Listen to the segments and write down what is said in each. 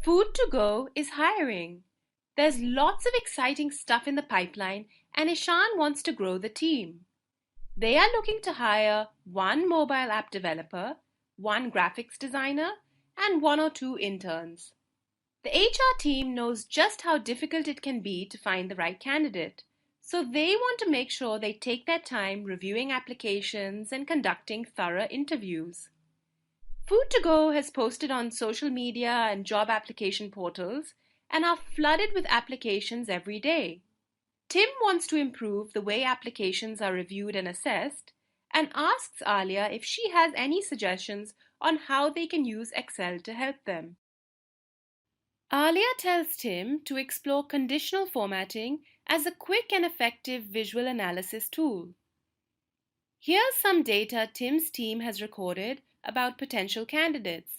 Food to Go is hiring. There's lots of exciting stuff in the pipeline, and Ishan wants to grow the team. They are looking to hire one mobile app developer, one graphics designer, and one or two interns. The HR team knows just how difficult it can be to find the right candidate, so they want to make sure they take their time reviewing applications and conducting thorough interviews. Food to Go has posted on social media and job application portals and are flooded with applications every day. Tim wants to improve the way applications are reviewed and assessed and asks Alia if she has any suggestions on how they can use Excel to help them. Alia tells Tim to explore conditional formatting as a quick and effective visual analysis tool. Here's some data Tim's team has recorded about potential candidates.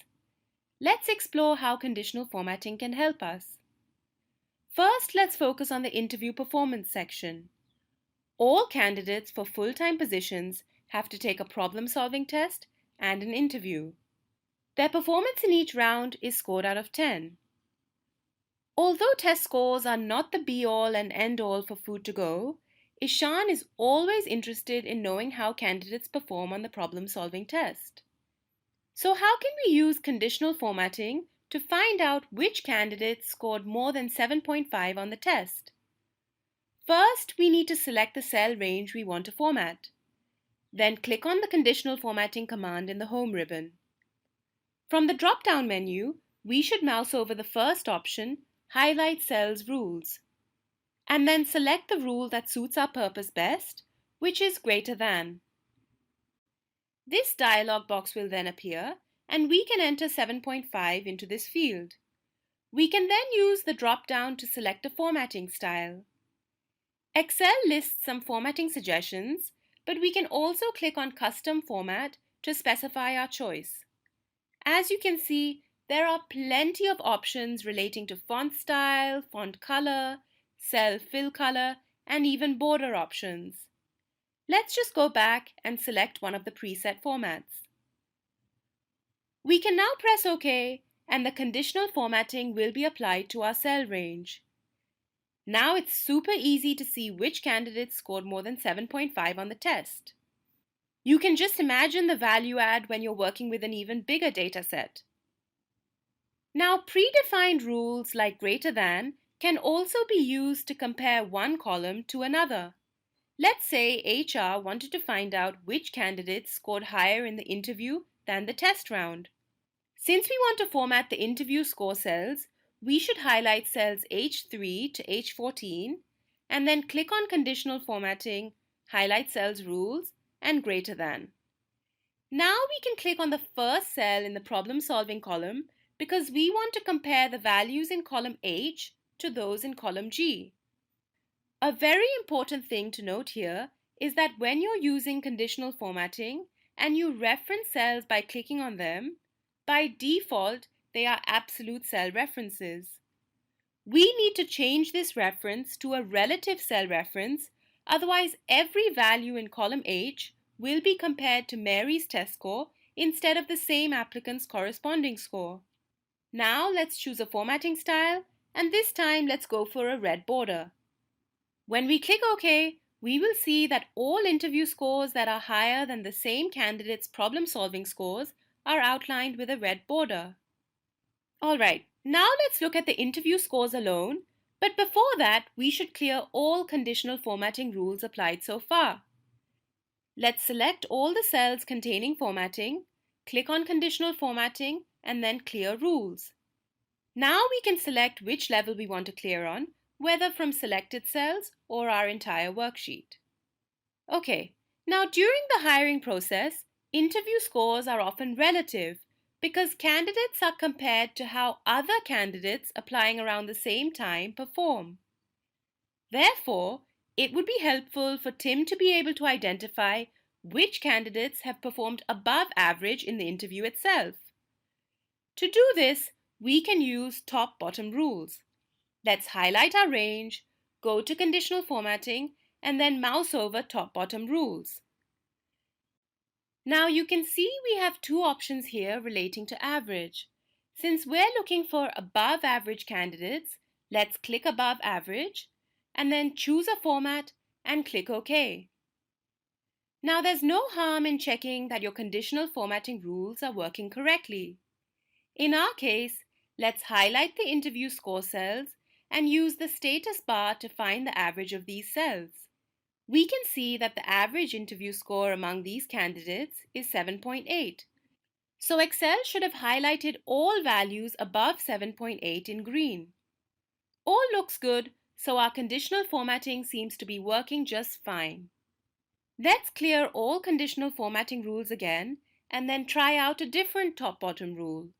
Let's explore how conditional formatting can help us. First, let's focus on the interview performance section. All candidates for full-time positions have to take a problem-solving test and an interview. Their performance in each round is scored out of 10. Although test scores are not the be-all and end-all for Food to Go, Ishan is always interested in knowing how candidates perform on the problem-solving test. So how can we use conditional formatting to find out which candidates scored more than 7.5 on the test? First, we need to select the cell range we want to format. Then click on the conditional formatting command in the Home ribbon. From the drop-down menu, we should mouse over the first option, Highlight Cells Rules, and then select the rule that suits our purpose best, which is greater than. This dialog box will then appear, and we can enter 7.5 into this field. We can then use the drop-down to select a formatting style. Excel lists some formatting suggestions, but we can also click on Custom Format to specify our choice. As you can see, there are plenty of options relating to font style, font color, cell fill color, and even border options. Let's just go back and select one of the preset formats. We can now press OK, and the conditional formatting will be applied to our cell range. Now it's super easy to see which candidates scored more than 7.5 on the test. You can just imagine the value add when you're working with an even bigger data set. Now, predefined rules like greater than can also be used to compare one column to another. Let's say HR wanted to find out which candidates scored higher in the interview than the test round. Since we want to format the interview score cells, we should highlight cells H3 to H14 and then click on Conditional Formatting, Highlight Cells Rules, and Greater Than. Now we can click on the first cell in the problem-solving column because we want to compare the values in column H to those in column G. A very important thing to note here is that when you're using conditional formatting and you reference cells by clicking on them, by default, they are absolute cell references. We need to change this reference to a relative cell reference, otherwise every value in column H will be compared to Mary's test score instead of the same applicant's corresponding score. Now let's choose a formatting style, and this time let's go for a red border. When we click OK, we will see that all interview scores that are higher than the same candidate's problem-solving scores are outlined with a red border. Alright, now let's look at the interview scores alone, but before that, we should clear all conditional formatting rules applied so far. Let's select all the cells containing formatting, click on Conditional Formatting, and then Clear Rules. Now we can select which level we want to clear on, whether from selected cells or our entire worksheet. Okay, now during the hiring process, interview scores are often relative because candidates are compared to how other candidates applying around the same time perform. Therefore, it would be helpful for Tim to be able to identify which candidates have performed above average in the interview itself. To do this, we can use top-bottom rules. Let's highlight our range, go to conditional formatting, and then mouse over top-bottom rules. Now you can see we have two options here relating to average. Since we're looking for above average candidates, let's click above average and then choose a format and click OK. Now there's no harm in checking that your conditional formatting rules are working correctly. In our case, let's highlight the interview score cells and use the status bar to find the average of these cells. We can see that the average interview score among these candidates is 7.8. So Excel should have highlighted all values above 7.8 in green. All looks good, so our conditional formatting seems to be working just fine. Let's clear all conditional formatting rules again and then try out a different top-bottom rule.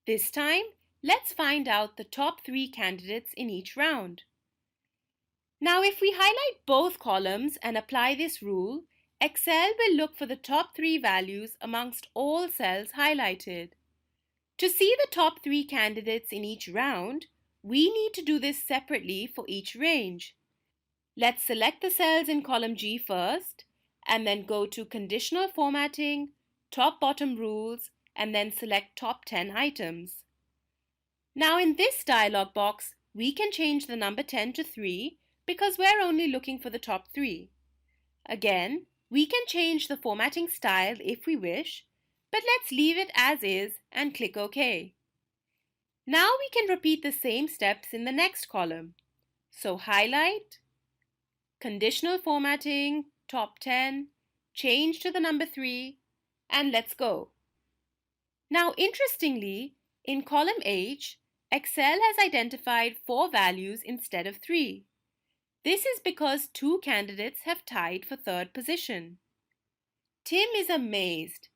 This time, let's find out the top 3 candidates in each round. Now, if we highlight both columns and apply this rule, Excel will look for the top 3 values amongst all cells highlighted. To see the top 3 candidates in each round, we need to do this separately for each range. Let's select the cells in column G first, and then go to Conditional Formatting, Top-Bottom Rules, and then select Top 10 Items. Now in this dialog box, we can change the number 10 to 3 because we're only looking for the top 3. Again, we can change the formatting style if we wish, but let's leave it as is and click OK. Now we can repeat the same steps in the next column. So highlight, Conditional Formatting, Top 10, change to the number 3, and let's go. Now interestingly, in column H, Excel has identified 4 values instead of 3. This is because 2 candidates have tied for third position. Tim is amazed.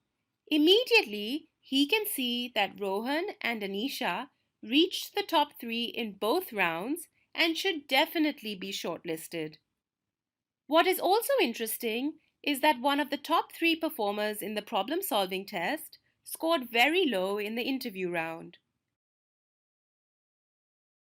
Immediately, he can see that Rohan and Anisha reached the top 3 in both rounds and should definitely be shortlisted. What is also interesting is that one of the top 3 performers in the problem-solving test scored very low in the interview round.